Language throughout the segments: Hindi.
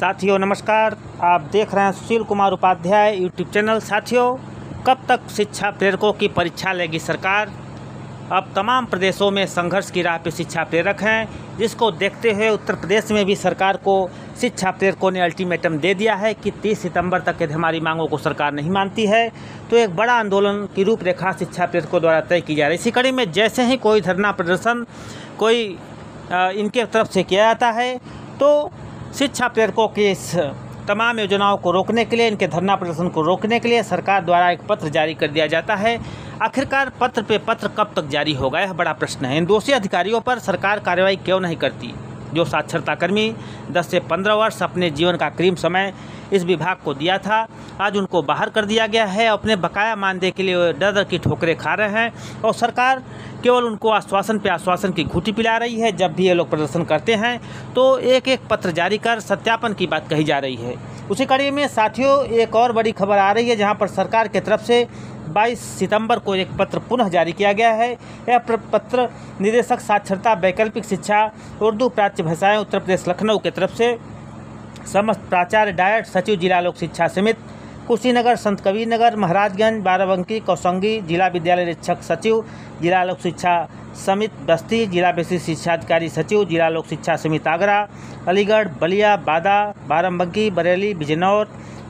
साथियों नमस्कार, आप देख रहे हैं सुशील कुमार उपाध्याय यूट्यूब चैनल। साथियों, कब तक शिक्षा प्रेरकों की परीक्षा लेगी सरकार? अब तमाम प्रदेशों में संघर्ष की राह पे शिक्षा प्रेरक हैं, जिसको देखते हुए उत्तर प्रदेश में भी सरकार को शिक्षा प्रेरकों ने अल्टीमेटम दे दिया है कि 30 सितंबर तक यदि हमारी मांगों को सरकार नहीं मानती है तो एक बड़ा आंदोलन की रूपरेखा शिक्षा प्रेरकों द्वारा तय की जा रही है। इसी कड़ी में जैसे ही कोई धरना प्रदर्शन कोई इनके तरफ से किया जाता है तो शिक्षा प्रेरकों की इस तमाम योजनाओं को रोकने के लिए, इनके धरना प्रदर्शन को रोकने के लिए सरकार द्वारा एक पत्र जारी कर दिया जाता है। आखिरकार पत्र पे पत्र कब तक जारी होगा, यह बड़ा प्रश्न है। इन दोषी अधिकारियों पर सरकार कार्रवाई क्यों नहीं करती? जो साक्षरता कर्मी 10 से 15 वर्ष अपने जीवन का क़रीब समय इस विभाग को दिया था, आज उनको बाहर कर दिया गया है। अपने बकाया मानदेय के लिए डर डर की ठोकरें खा रहे हैं और सरकार केवल उनको आश्वासन पे आश्वासन की घूंटी पिला रही है। जब भी ये लोग प्रदर्शन करते हैं तो एक एक पत्र जारी कर सत्यापन की बात कही जा रही है। उसी कड़ी में साथियों एक और बड़ी खबर आ रही है, जहां पर सरकार की तरफ से 22 सितंबर को एक पत्र पुनः जारी किया गया है। यह पत्र निदेशक साक्षरता वैकल्पिक शिक्षा उर्दू प्राच्य भाषाएं उत्तर प्रदेश लखनऊ की तरफ से समस्त प्राचार्य डायट सचिव जिला लोक शिक्षा समिति कुशीनगर, संत कबीर नगर, महाराजगंज, बाराबंकी, कौसंगी, जिला विद्यालय निरीक्षक सचिव जिला लोक शिक्षा समिति बस्ती, जिला बेसिक शिक्षा अधिकारी सचिव जिला लोक शिक्षा समिति आगरा, अलीगढ़, बलिया, बादा, बाराबंकी, बरेली, बिजनौर,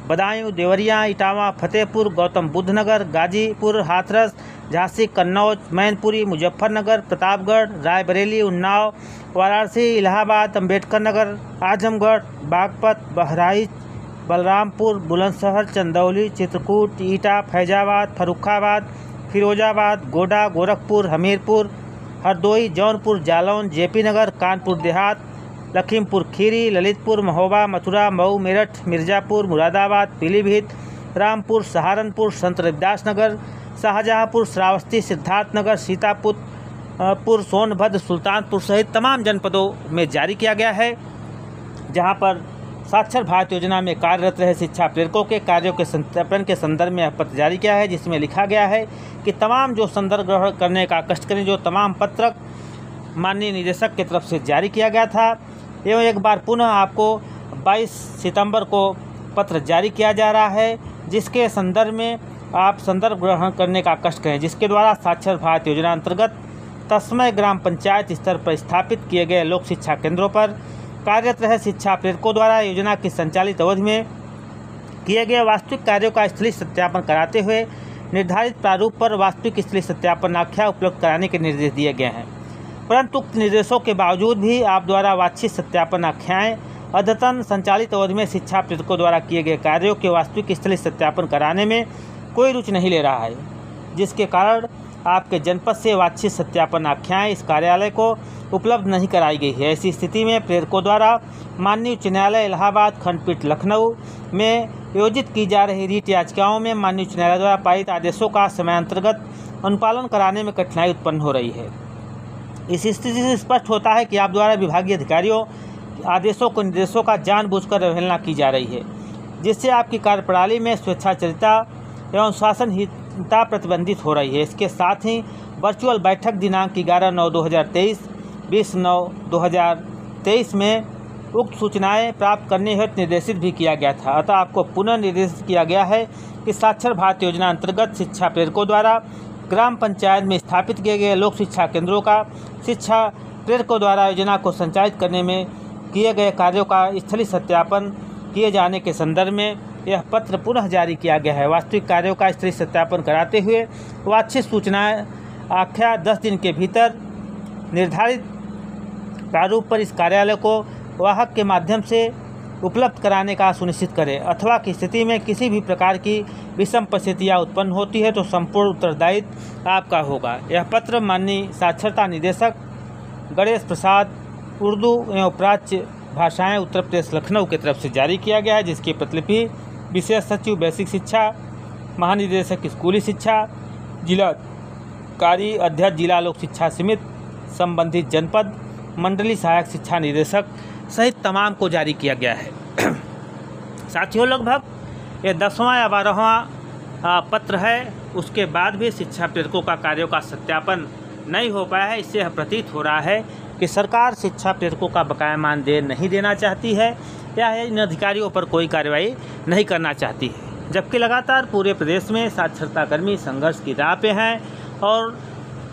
बदायूं, देवरिया, इटावा, फतेहपुर, गौतम बुद्ध नगर, गाजीपुर, हाथरस, झांसी, कन्नौज, मैनपुरी, मुजफ्फरनगर, प्रतापगढ़, रायबरेली, उन्नाव, वाराणसी, इलाहाबाद, अम्बेडकर नगर, आजमगढ़, बागपत, बहराइच, बलरामपुर, बुलंदशहर, चंदौली, चित्रकूट, ईटा, फैजाबाद, फर्रुखाबाद, फिरोजाबाद, गोडा, गोरखपुर, हमीरपुर, हरदोई, जौनपुर, जालौन, जेपी नगर, कानपुर देहात, लखीमपुर खीरी, ललितपुर, महोबा, मथुरा, मऊ, मेरठ, मिर्ज़ापुर, मुरादाबाद, पीलीभीत, रामपुर, सहारनपुर, संत रविदास नगर, शाहजहाँपुर, श्रावस्ती, सिद्धार्थनगर, सीतापुर, सोनभद्र, सुल्तानपुर सहित तमाम जनपदों में जारी किया गया है, जहां पर साक्षर भारत योजना में कार्यरत रहे शिक्षा प्रेरकों के कार्यों के सत्यापन के संदर्भ में यह पत्र जारी किया है, जिसमें लिखा गया है कि तमाम जो संदर्भ ग्रहण करने का कष्ट करें, जो तमाम पत्रक माननीय निदेशक की तरफ से जारी किया गया था, एवं एक बार पुनः आपको 22 सितंबर को पत्र जारी किया जा रहा है, जिसके संदर्भ में आप संदर्भ ग्रहण करने का कष्ट करें, जिसके द्वारा साक्षर भारत योजना अंतर्गत तस्मय ग्राम पंचायत स्तर पर स्थापित किए गए लोक शिक्षा केंद्रों पर कार्यरत रहे शिक्षा प्रेरकों द्वारा योजना की संचालित अवधि में किए गए वास्तविक कार्यों का स्थलीय सत्यापन कराते हुए निर्धारित प्रारूप पर वास्तविक स्थलीय सत्यापन आख्या उपलब्ध कराने के निर्देश दिए गए हैं। परंतु उक्त निर्देशों के बावजूद भी आप द्वारा वांछित सत्यापन आख्याएँ अद्यतन संचालित अवधि में शिक्षा प्रेरकों द्वारा किए गए कार्यों के वास्तविक स्थलीय सत्यापन कराने में कोई रुचि नहीं ले रहा है, जिसके कारण आपके जनपद से वांछित सत्यापन आख्याएँ इस कार्यालय को उपलब्ध नहीं कराई गई है। ऐसी स्थिति में प्रेरकों द्वारा माननीय उच्च न्यायालय इलाहाबाद खंडपीठ लखनऊ में आयोजित की जा रही रीट याचिकाओं में माननीय उच्च न्यायालय द्वारा पारित आदेशों का समयान्तर्गत अनुपालन कराने में कठिनाई उत्पन्न हो रही है। इस स्थिति से स्पष्ट होता है कि आप द्वारा विभागीय अधिकारियों आदेशों को निर्देशों का जानबूझकर अवहेलना की जा रही है, जिससे आपकी कार्यप्रणाली में स्वेच्छाचारिता एवं शासनहीनता प्रतिबंधित हो रही है। इसके साथ ही वर्चुअल बैठक दिनांक 11/9/2023, 20/9/2023 में उक्त सूचनाएं प्राप्त करने हेतु निर्देशित भी किया गया था। अतः आपको पुनः निर्देशित किया गया है कि साक्षर भारत योजना अंतर्गत शिक्षा प्रेरकों द्वारा ग्राम पंचायत में स्थापित किए गए लोक शिक्षा केंद्रों का शिक्षा प्रेरकों द्वारा योजना को संचालित करने में किए गए कार्यों का स्थलीय सत्यापन किए जाने के संदर्भ में यह पत्र पुनः जारी किया गया है। वास्तविक कार्यों का स्थलीय सत्यापन कराते हुए वांछित सूचनाएं आख्या 10 दिन के भीतर निर्धारित प्रारूप पर इस कार्यालय को वाहक के माध्यम से उपलब्ध कराने का सुनिश्चित करें, अथवा की स्थिति में किसी भी प्रकार की विषम परिस्थितियाँ उत्पन्न होती है तो संपूर्ण उत्तरदायित्व आपका होगा। यह पत्र माननीय साक्षरता निदेशक गणेश प्रसाद उर्दू एवं प्राच्य भाषाएं उत्तर प्रदेश लखनऊ की तरफ से जारी किया गया है, जिसकी प्रतिलिपि विशेष सचिव बेसिक शिक्षा, महानिदेशक स्कूली शिक्षा, जिला कार्य अध्यक्ष जिला लोक शिक्षा समिति, संबंधित जनपद मंडली सहायक शिक्षा निदेशक सहित तमाम को जारी किया गया है। साथियों, लगभग ये 10वां या 12वां पत्र है उसके बाद भी शिक्षा प्रेरकों का कार्यों का सत्यापन नहीं हो पाया है। इससे यह प्रतीत हो रहा है कि सरकार शिक्षा प्रेरकों का बकाया मानदेय नहीं देना चाहती है या इन अधिकारियों पर कोई कार्रवाई नहीं करना चाहती है। जबकि लगातार पूरे प्रदेश में साक्षरता कर्मी संघर्ष की राह पे हैं और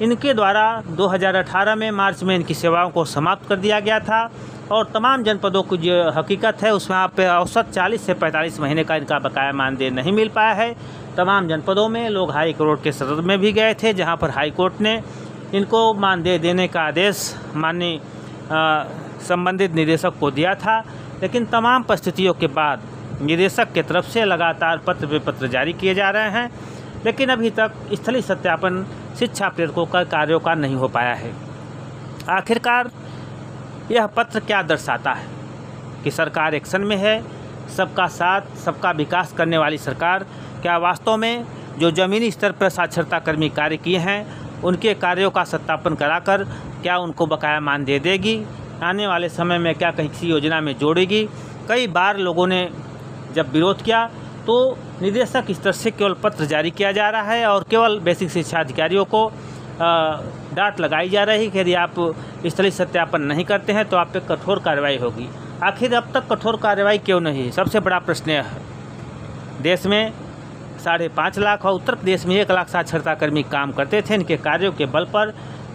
इनके द्वारा 2018 में मार्च में इनकी सेवाओं को समाप्त कर दिया गया था और तमाम जनपदों की जो हकीकत है उसमें आप पे औसत 40 से 45 महीने का इनका बकाया मानदेय नहीं मिल पाया है। तमाम जनपदों में लोग हाई कोर्ट के सदन में भी गए थे, जहां पर हाई कोर्ट ने इनको मानदेय देने का आदेश माननीय संबंधित निदेशक को दिया था। लेकिन तमाम परिस्थितियों के बाद निदेशक के तरफ से लगातार पत्र पे पत्र जारी किए जा रहे हैं, लेकिन अभी तक स्थलीय सत्यापन शिक्षा प्रेरकों का कार्यों का नहीं हो पाया है। आखिरकार यह पत्र क्या दर्शाता है कि सरकार एक्शन में है, सबका साथ सबका विकास करने वाली सरकार क्या वास्तव में जो ज़मीनी स्तर पर साक्षरता कर्मी कार्य किए हैं उनके कार्यों का सत्यापन कराकर क्या उनको बकाया मानदेय देगी, आने वाले समय में क्या कहीं किसी योजना में जोड़ेगी। कई बार लोगों ने जब विरोध किया तो निदेशक स्तर से केवल पत्र जारी किया जा रहा है और केवल बेसिक शिक्षा अधिकारियों को डांट लगाई जा रही है कि यदि आप स्थलीय सत्यापन नहीं करते हैं तो आप पे कठोर कार्रवाई होगी। आखिर अब तक कठोर कार्रवाई क्यों नहीं? सबसे बड़ा प्रश्न यह है। देश में 5.5 लाख और उत्तर प्रदेश में 1 लाख साक्षरता कर्मी काम करते थे। इनके कार्यों के बल पर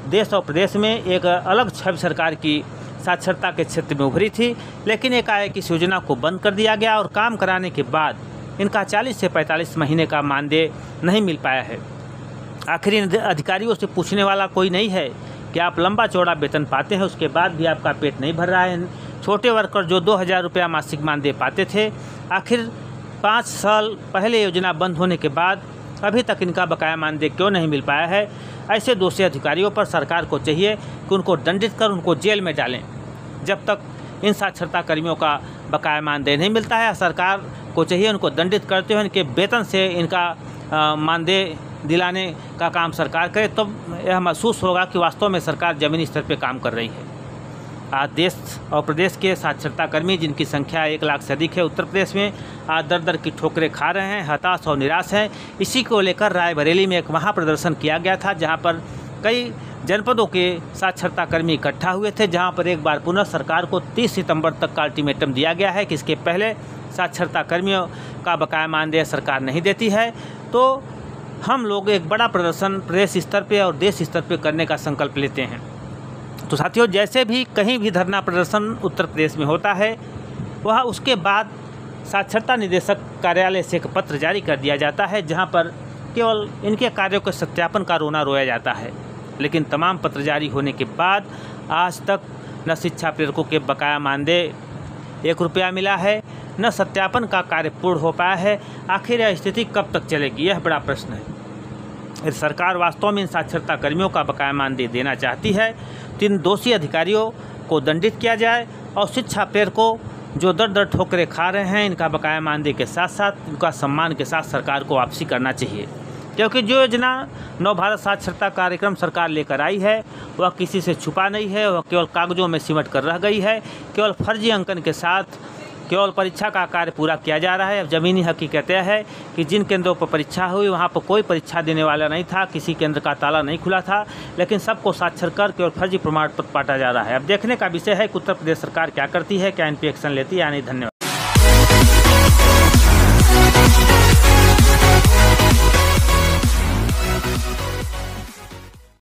देश और प्रदेश में एक अलग छवि सरकार की साक्षरता के क्षेत्र में उभरी थी, लेकिन एकाएक इस योजना को बंद कर दिया गया और काम कराने के बाद इनका 40 से 45 महीने का मानदेय नहीं मिल पाया है। आखिर इन अधिकारियों से पूछने वाला कोई नहीं है कि आप लंबा चौड़ा वेतन पाते हैं, उसके बाद भी आपका पेट नहीं भर रहा है। छोटे वर्कर जो 2000 रुपया मासिक मानदेय पाते थे, आखिर 5 साल पहले योजना बंद होने के बाद अभी तक इनका बकाया मानदेय क्यों नहीं मिल पाया है? ऐसे दोषी अधिकारियों पर सरकार को चाहिए कि उनको दंडित कर उनको जेल में डालें। जब तक इन साक्षरता कर्मियों का बकाया मानदेय नहीं मिलता है, सरकार को चाहिए उनको दंडित करते हुए इनके वेतन से इनका मानदेय दिलाने का काम सरकार करे। तो यह महसूस होगा कि वास्तव में सरकार ज़मीनी स्तर पर काम कर रही है। आज देश और प्रदेश के साक्षरता कर्मी जिनकी संख्या 1 लाख से अधिक है, उत्तर प्रदेश में आज दर दर की ठोकरें खा रहे हैं, हताश और निराश हैं। इसी को लेकर रायबरेली में एक महाप्रदर्शन किया गया था, जहां पर कई जनपदों के साक्षरता कर्मी इकट्ठा हुए थे, जहां पर एक बार पुनः सरकार को 30 सितंबर तक का अल्टीमेटम दिया गया है कि इसके पहले साक्षरता कर्मियों का बकाया मानदेय सरकार नहीं देती है तो हम लोग एक बड़ा प्रदर्शन प्रदेश स्तर पर और देश स्तर पर करने का संकल्प लेते हैं। तो साथियों, जैसे भी कहीं भी धरना प्रदर्शन उत्तर प्रदेश में होता है, वह उसके बाद साक्षरता निदेशक कार्यालय से एक पत्र जारी कर दिया जाता है, जहां पर केवल इनके कार्यों के सत्यापन का रोना रोया जाता है। लेकिन तमाम पत्र जारी होने के बाद आज तक न शिक्षा प्रेरकों के बकाया मानदेय 1 रुपया मिला है, न सत्यापन का कार्य पूर्ण हो पाया है। आखिर यह स्थिति कब तक चलेगी, यह बड़ा प्रश्न है। यदि सरकार वास्तव में इन साक्षरता कर्मियों का बकाया मानदेय देना चाहती है तो इन दोषी अधिकारियों को दंडित किया जाए और शिक्षा प्रेरकों जो दर दर ठोकरें खा रहे हैं, इनका बकाया मानदेय के साथ साथ इनका सम्मान के साथ सरकार को वापसी करना चाहिए। क्योंकि जो योजना नव भारत साक्षरता कार्यक्रम सरकार लेकर आई है वह किसी से छुपा नहीं है, वह केवल कागजों में सिमट कर रह गई है। केवल फर्जी अंकन के साथ केवल परीक्षा का कार्य पूरा किया जा रहा है। अब ज़मीनी हकीकत यह है कि जिन केंद्रों पर परीक्षा हुई वहाँ पर कोई परीक्षा देने वाला नहीं था, किसी केंद्र का ताला नहीं खुला था, लेकिन सबको साक्षर कर केवल फर्जी प्रमाण पत्र बांटा जा रहा है। अब देखने का विषय है कि उत्तर प्रदेश सरकार क्या करती है, क्या इन पर एक्शन लेती है या नहीं। धन्यवाद।